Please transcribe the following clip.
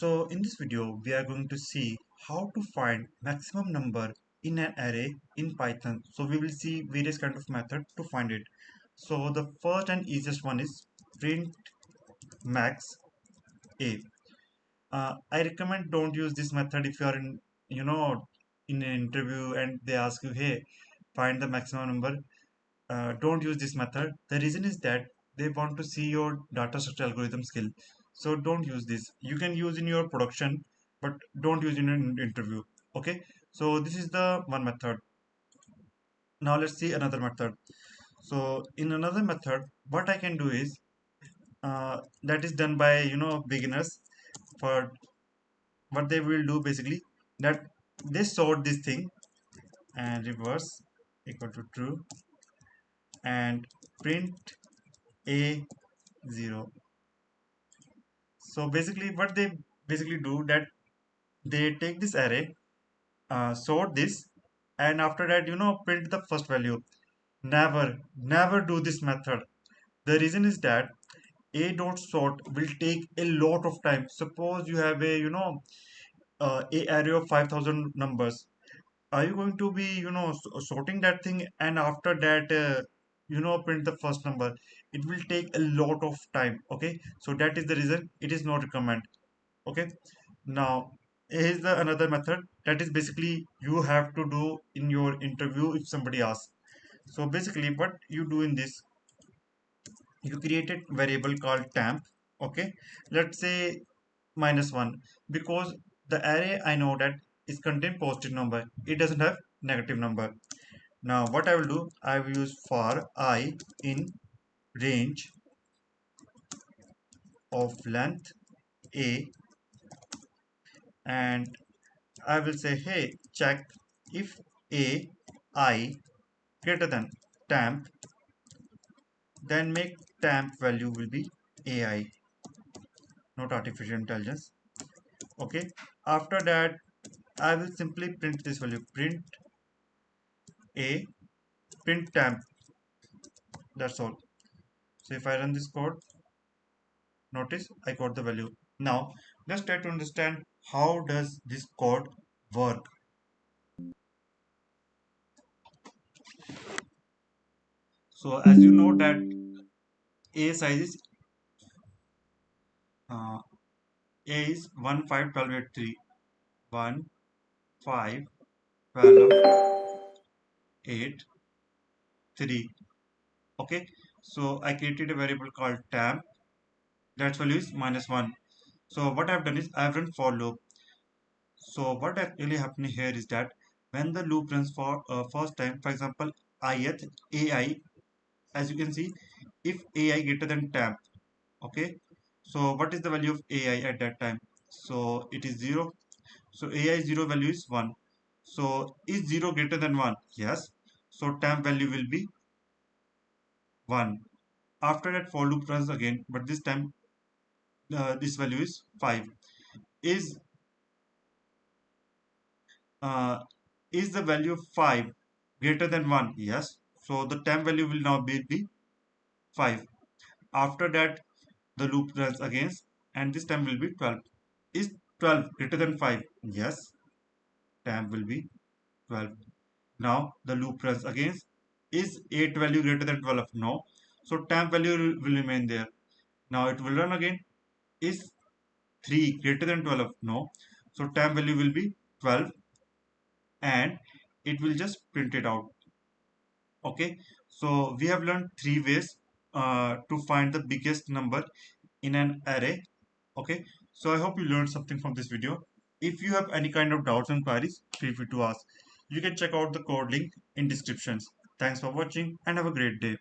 So in this video, we are going to see how to find maximum number in an array in Python. So we will see various kind of method to find it. So the first and easiest one is print max a. I recommend don't use this method if you are in an interview and they ask you, hey, find the maximum number. Don't use this method. The reason is that they want to see your data structure algorithm skill. So don't use this. You can use in your production, but don't use in an interview. Okay. So this is the one method. Now let's see another method. So in another method, what I can do is that is done by beginners. For what they will do basically that they sort this thing and reverse equal to true and print a 0. So basically what they basically do that they take this array, sort this, and after that print the first value. Never do this method. The reason is that a dot sort will take a lot of time. Suppose you have a a array of 5,000 numbers. Are you going to be sorting that thing and after that print the first number? It will take a lot of time. Okay, so that is the reason it is not recommend. Okay, now here's the another method that is basically you have to do in your interview if somebody asks. So basically what you do in this, you created variable called temp. Okay, let's say -1, because the array I know that is contain positive number, it doesn't have negative number. Now what I will do, I will use for I in range of length a, and I will say, hey, check if a I greater than temp, then make temp value will be AI, not artificial intelligence. Okay, after that I will simply print this value, print a, print temp. That's all. So if I run this code, notice I got the value. Now let's try to understand how does this code work. So as you know that a size is uh, a is 1 5 12 8 3, 1 5 12 8 3. Okay, so I created a variable called temp. That value is -1. So what I've done is I've run for loop. So what actually happening here is that when the loop runs for first time, for example, ith ai, as you can see, if ai greater than temp. Okay, so what is the value of ai at that time? So it is 0. So ai 0 value is 1. So is 0 greater than 1? Yes. So temp value will be 1. After that for loop runs again, but this time this value is 5. Is uh, is the value of 5 greater than 1? Yes. So the temp value will now be 5. After that the loop runs again and this time will be 12. Is 12 greater than 5? Yes. Temp will be 12. Now the loop runs again. Is 8 value greater than 12? No. So temp value will remain there. Now it will run again. Is 3 greater than 12? No. So temp value will be 12 and it will just print it out. Okay, so we have learned three ways to find the biggest number in an array. Okay, so I hope you learned something from this video. If you have any kind of doubts and queries, feel free to ask. You can check out the code link in descriptions. Thanks for watching and have a great day.